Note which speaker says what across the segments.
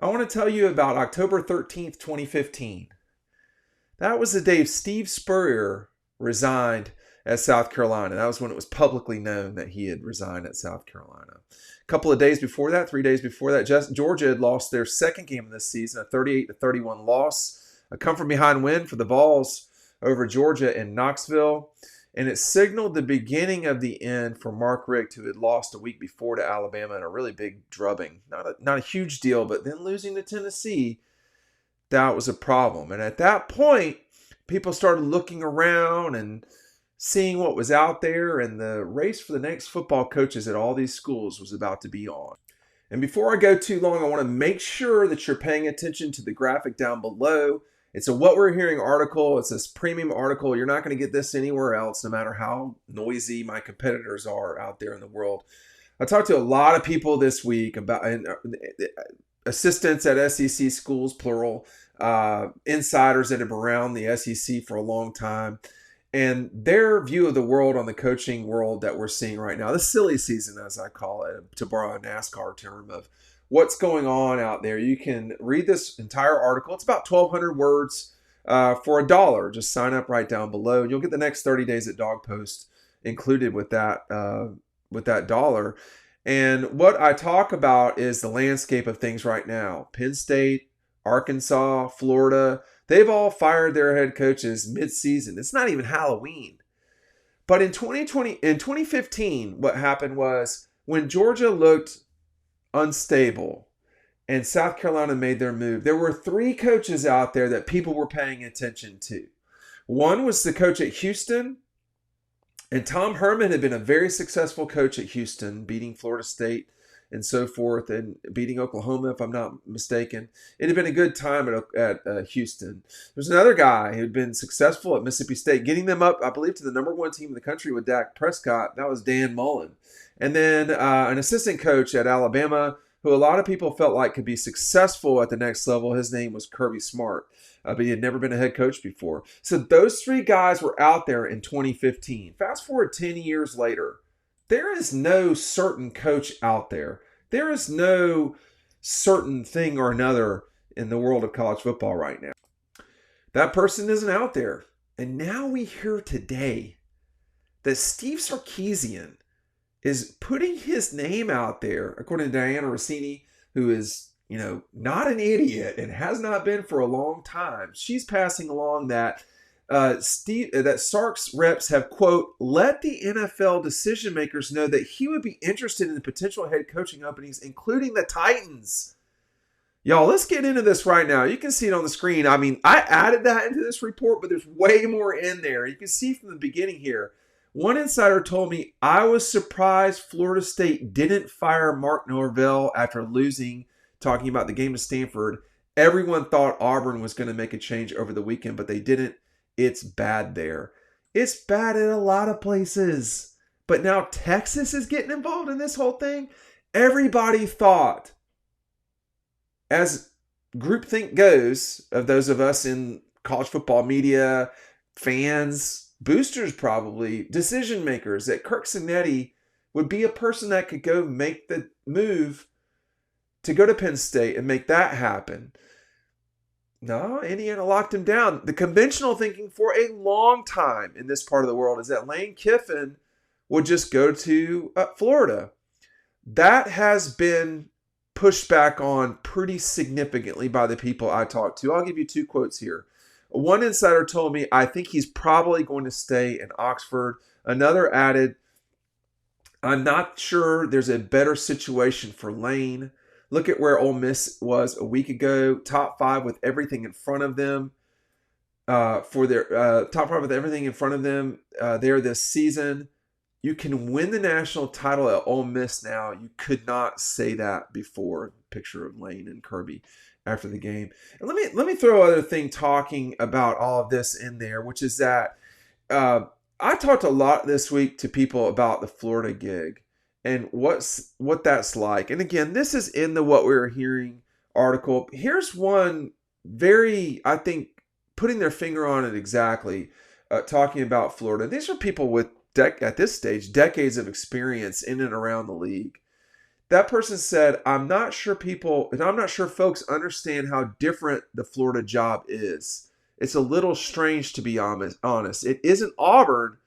Speaker 1: I want to tell you about October 13th, 2015. That was the day Steve Spurrier resigned at South Carolina. That was when it was publicly known that he had resigned at South Carolina. A couple of days before that, 3 days before that, Georgia had lost their second game of this season, a 38-31 loss, a come-from-behind win for the Vols over Georgia in Knoxville. And it signaled the beginning of the end for Mark Richt, who had lost a week before to Alabama in a really big drubbing. Not a huge deal, but then losing to Tennessee, that was a problem. And at that point, people started looking around and seeing what was out there, and the race for the next football coaches at all these schools was about to be on. And before I go too long, I want to make sure that you're paying attention to the graphic down below. It's a What We're Hearing article. It's this premium article. You're not going to get this anywhere else, no matter how noisy my competitors are out there in the world. I talked to a lot of people this week about assistants at SEC schools, plural, insiders that have been around the SEC for a long time, and their view of the world on the coaching world that we're seeing right now, the silly season, as I call it, to borrow a NASCAR term, of what's going on out there. You can read this entire article. It's about 1,200 words for $1. Just sign up right down below. You'll get the next 30 days at Dawg Post included with that $1. And what I talk about is the landscape of things right now. Penn State, Arkansas, Florida, they've all fired their head coaches mid-season. It's not even Halloween. But in 2015, what happened was when Georgia looked unstable and South Carolina made their move, there were three coaches out there that people were paying attention to. One was the coach at Houston, and Tom Herman had been a very successful coach at Houston, beating Florida State and so forth, and beating Oklahoma, if I'm not mistaken. It had been a good time at Houston. There's another guy who had been successful at Mississippi State, getting them up, I believe, to the number one team in the country with Dak Prescott. That was Dan Mullen. And then an assistant coach at Alabama, who a lot of people felt like could be successful at the next level. His name was Kirby Smart, but he had never been a head coach before. So those three guys were out there in 2015. Fast forward 10 years later, there is no certain coach out there. There is no certain thing or another in the world of college football right now. That person isn't out there. And now we hear today that Steve Sarkisian is putting his name out there, according to Diana Rossini, who is, not an idiot and has not been for a long time. She's passing along that Sark's reps have, quote, let the NFL decision makers know that he would be interested in potential head coaching openings, including the Titans. Y'all, let's get into this right now. You can see it on the screen. I mean, I added that into this report, but there's way more in there. You can see from the beginning here. One insider told me, I was surprised Florida State didn't fire Mark Norvell after losing, talking about the game to Stanford. Everyone thought Auburn was going to make a change over the weekend, but they didn't. It's bad there. It's bad in a lot of places. But now Texas is getting involved in this whole thing. Everybody thought, as groupthink goes, of those of us in college football media, fans, boosters probably, decision makers, that Kirk Cinetti would be a person that could go make the move to go to Penn State and make that happen. No, Indiana locked him down. The conventional thinking for a long time in this part of the world is that Lane Kiffin would just go to Florida. That has been pushed back on pretty significantly by the people I talked to. I'll give you two quotes here. One insider told me, I think he's probably going to stay in Oxford. Another added, I'm not sure there's a better situation for Lane. Look at where Ole Miss was a week ago. Top five with everything in front of them. For their top five with everything in front of them there this season. You can win the national title at Ole Miss now. You could not say that before. Picture of Lane and Kirby after the game. And let me throw another thing talking about all of this in there, which is that I talked a lot this week to people about the Florida gig and what that's like. And again, this is in the What We're Hearing article. Here's one very, I think, putting their finger on it exactly, talking about Florida. These are people with, at this stage, decades of experience in and around the league. That person said, I'm not sure folks understand how different the Florida job is. It's a little strange, to be honest. It isn't Auburn,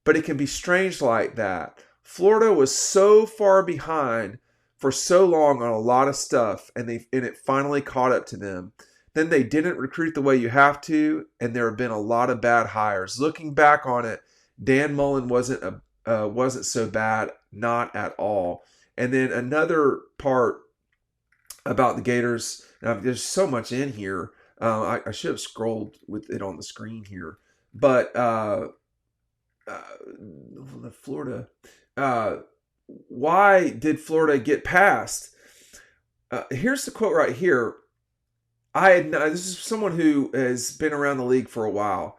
Speaker 1: but it can be strange like that. Florida was so far behind for so long on a lot of stuff, and it finally caught up to them. Then they didn't recruit the way you have to, and there have been a lot of bad hires. Looking back on it, Dan Mullen wasn't so bad, not at all. And then another part about the Gators. Now, there's so much in here. I should have scrolled with it on the screen here, but Florida. Why did Florida get past? Here's the quote right here. This is someone who has been around the league for a while.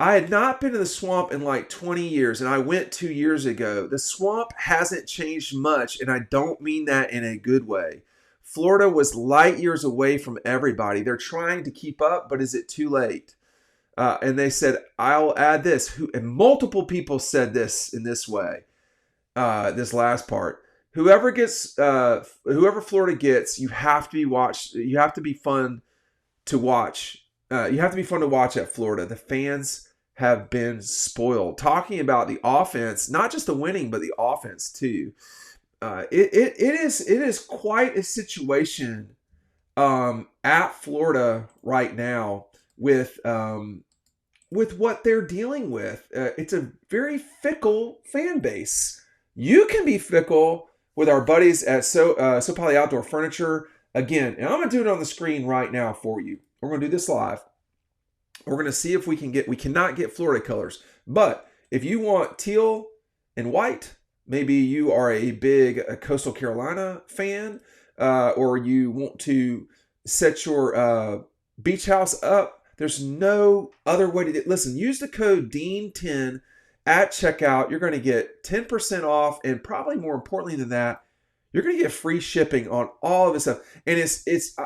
Speaker 1: I had not been in the swamp in like 20 years, and I went 2 years ago. The swamp hasn't changed much, and I don't mean that in a good way. Florida was light years away from everybody. They're trying to keep up, but is it too late? And they said, I'll add this. And multiple people said this in this way, this last part. Whoever Florida gets, you have to be fun to watch. You have to be fun to watch at Florida. The fans have been spoiled. Talking about the offense, not just the winning, but the offense too. It is quite a situation at Florida right now with what they're dealing with. It's a very fickle fan base. You can be fickle with our buddies at So Poly Outdoor Furniture. Again, and I'm going to do it on the screen right now for you. We're going to do this live. We're going to see if we cannot get Florida colors. But if you want teal and white, maybe you are a big Coastal Carolina fan, or you want to set your beach house up, there's no other way to do it. Listen, use the code DEAN10 at checkout. You're going to get 10% off, and probably more importantly than that, you're going to get free shipping on all of this stuff. And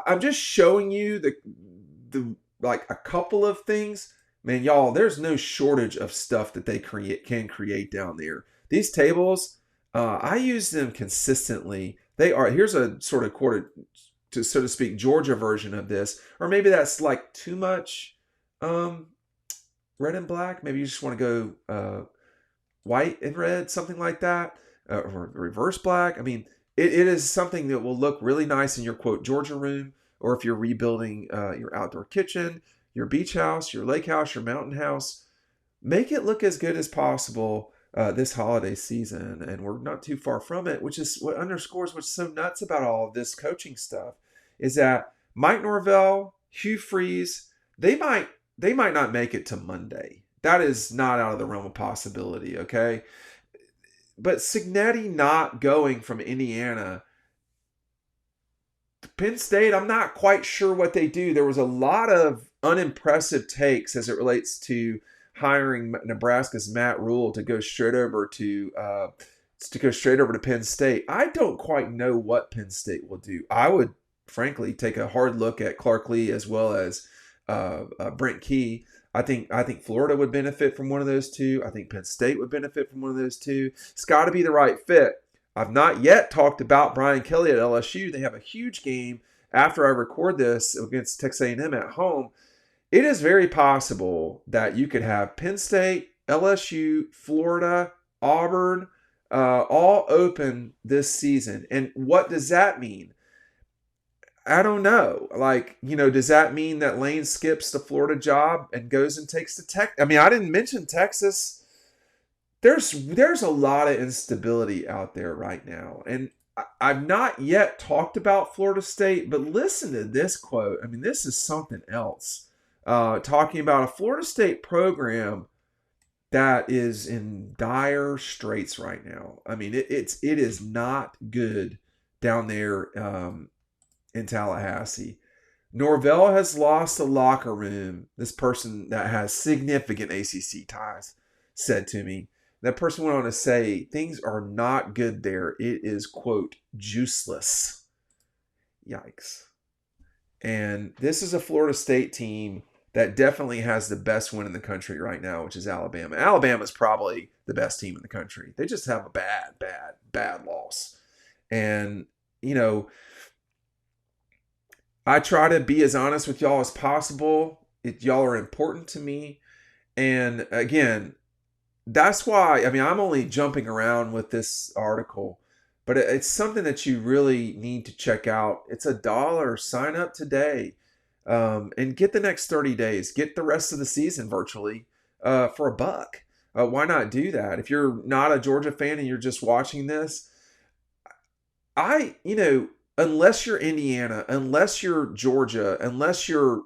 Speaker 1: I'm just showing you the like a couple of things. Man, y'all, there's no shortage of stuff that they can create down there. These tables, I use them consistently. Here's a sort of so to speak, Georgia version of this, or maybe that's like too much red and black. Maybe you just want to go white and red, something like that, or reverse black. I mean, it is something that will look really nice in your quote Georgia room, or if you're rebuilding your outdoor kitchen, your beach house, your lake house, your mountain house. Make it look as good as possible this holiday season, and we're not too far from it, which is what underscores what's so nuts about all of this coaching stuff, is that Mike Norvell, Hugh Freeze, they might not make it to Monday. That is not out of the realm of possibility, okay? But Cignetti not going from Indiana to Penn State, I'm not quite sure what they do. There was a lot of unimpressive takes as it relates to hiring Nebraska's Matt Rule to go straight over to Penn State. I don't quite know what Penn State will do. I would frankly take a hard look at Clark Lee as well as Brent Key. I think Florida would benefit from one of those two. I think Penn State would benefit from one of those two. It's got to be the right fit. I've not yet talked about Brian Kelly at LSU. They have a huge game after I record this against Texas A&M at home. It is very possible that you could have Penn State, LSU, Florida, Auburn, all open this season. And what does that mean? I don't know. Does that mean that Lane skips the Florida job and goes and takes the Tech? I mean, I didn't mention Texas. There's a lot of instability out there right now. And I've not yet talked about Florida State, but listen to this quote. I mean, this is something else. Talking about a Florida State program that is in dire straits right now. I mean, it is not good down there in Tallahassee. Norvell has lost the locker room. This person that has significant ACC ties said to me. That person went on to say, things are not good there. It is, quote, juiceless. Yikes. And this is a Florida State team that definitely has the best win in the country right now, which is Alabama. Alabama's probably the best team in the country. They just have a bad loss. And, you know, I try to be as honest with y'all as possible. Y'all are important to me. And again, that's why, I mean, I'm only jumping around with this article, but it's something that you really need to check out. It's $1. Sign up today, and get the next 30 days. Get the rest of the season virtually for $1. Why not do that? If you're not a Georgia fan and you're just watching this, unless you're Indiana, unless you're Georgia, unless you're,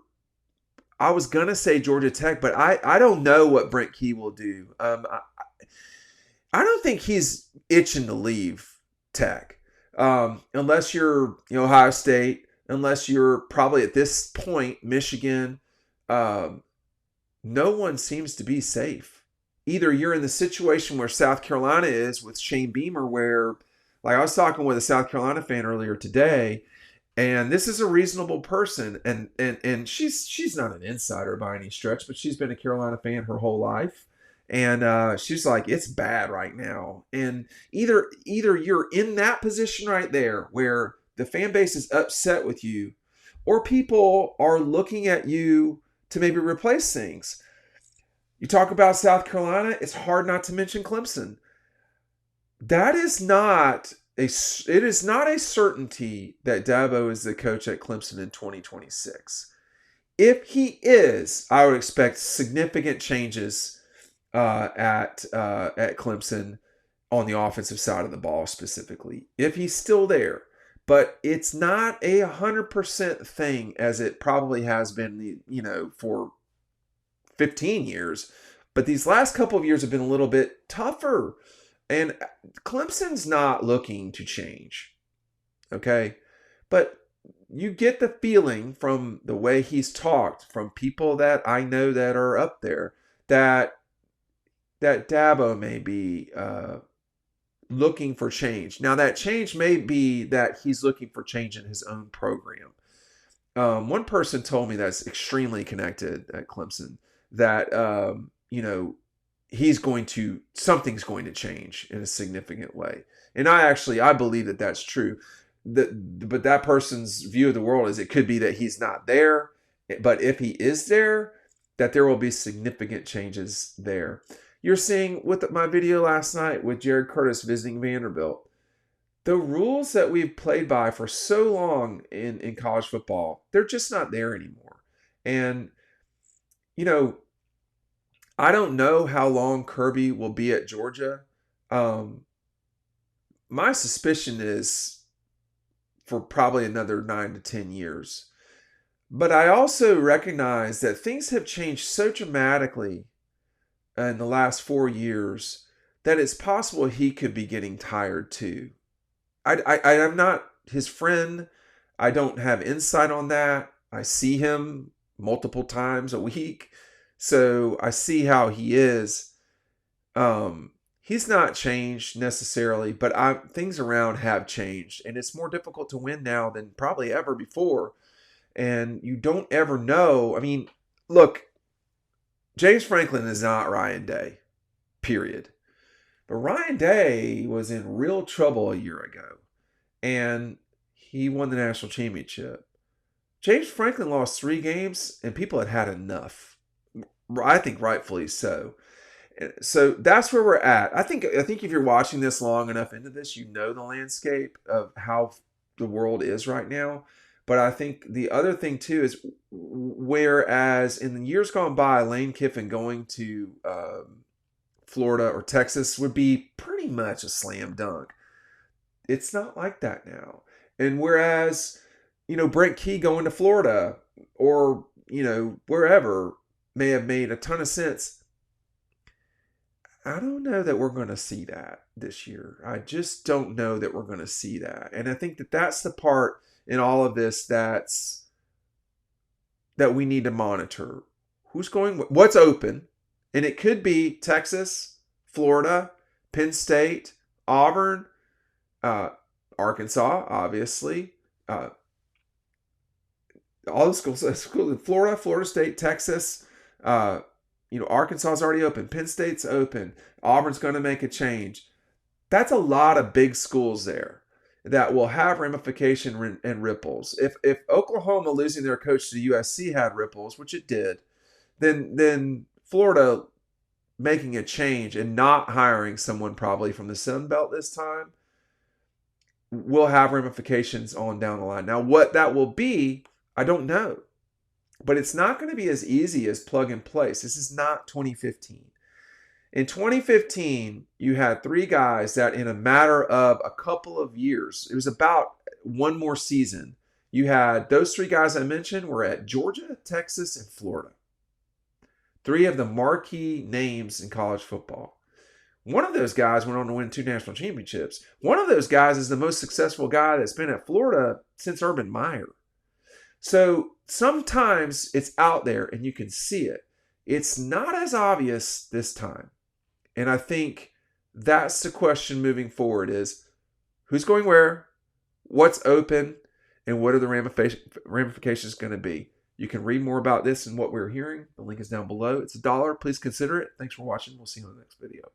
Speaker 1: I was gonna say Georgia Tech, but I don't know what Brent Key will do. I don't think he's itching to leave Tech, unless you're Ohio State, unless you're probably at this point Michigan. No one seems to be safe. Either you're in the situation where South Carolina is with Shane Beamer, where, like, I was talking with a South Carolina fan earlier today, and this is a reasonable person, and she's not an insider by any stretch, but she's been a Carolina fan her whole life, and she's like, it's bad right now. And either you're in that position right there where the fan base is upset with you, or people are looking at you to maybe replace things. You talk about South Carolina, it's hard not to mention Clemson. It is not a certainty that Dabo is the coach at Clemson in 2026. If he is, I would expect significant changes at Clemson on the offensive side of the ball specifically, if he's still there. But it's not a 100% thing as it probably has been, for 15 years. But these last couple of years have been a little bit tougher. And Clemson's not looking to change, okay? But you get the feeling from the way he's talked, from people that I know that are up there, that Dabo may be looking for change. Now, that change may be that he's looking for change in his own program. One person told me that's extremely connected at Clemson that, something's going to change in a significant way. And I believe that that's true. But that person's view of the world is it could be that he's not there, but if he is there, that there will be significant changes there. You're seeing with my video last night with Jared Curtis visiting Vanderbilt, the rules that we've played by for so long in college football, they're just not there anymore. And, I don't know how long Kirby will be at Georgia. My suspicion is for probably another 9 to 10 years. But I also recognize that things have changed so dramatically in the last 4 years that it's possible he could be getting tired too. I'm not his friend. I don't have insight on that. I see him multiple times a week. So I see how he is. He's not changed necessarily, but things around have changed. And it's more difficult to win now than probably ever before. And you don't ever know. I mean, look, James Franklin is not Ryan Day, period. But Ryan Day was in real trouble a year ago. And he won the national championship. James Franklin lost 3 games, and people had enough. I think rightfully so. So that's where we're at. I think if you're watching this long enough into this, you know the landscape of how the world is right now. But I think the other thing too is, whereas in the years gone by, Lane Kiffin going to Florida or Texas would be pretty much a slam dunk. It's not like that now. And whereas, Brent Key going to Florida or, wherever may have made a ton of sense, I don't know that we're going to see that this year. I just don't know that we're going to see that. And I think that that's the part in all of this that we need to monitor. Who's going, what's open? And it could be Texas, Florida, Penn State, Auburn, Arkansas, obviously. All the schools in Florida, Florida State, Texas. Arkansas is already open. Penn State's open. Auburn's going to make a change. That's a lot of big schools there. that will have ramification and ripples. If Oklahoma losing their coach to USC had ripples, which it did, then Florida making a change and not hiring someone probably from the Sun Belt this time will have ramifications on down the line. Now, what that will be, I don't know. But it's not going to be as easy as plug and place. This is not 2015. In 2015, you had 3 guys that in a matter of a couple of years, it was about one more season, you had those 3 guys I mentioned were at Georgia, Texas, and Florida. 3 of the marquee names in college football. One of those guys went on to win 2 national championships. One of those guys is the most successful guy that's been at Florida since Urban Meyer. So sometimes it's out there and you can see it. It's not as obvious this time. And I think that's the question moving forward is who's going where, what's open, and what are the ramifications going to be. You can read more about this and what we're hearing. The link is down below. It's $1. Please consider it. Thanks for watching. We'll see you in the next video.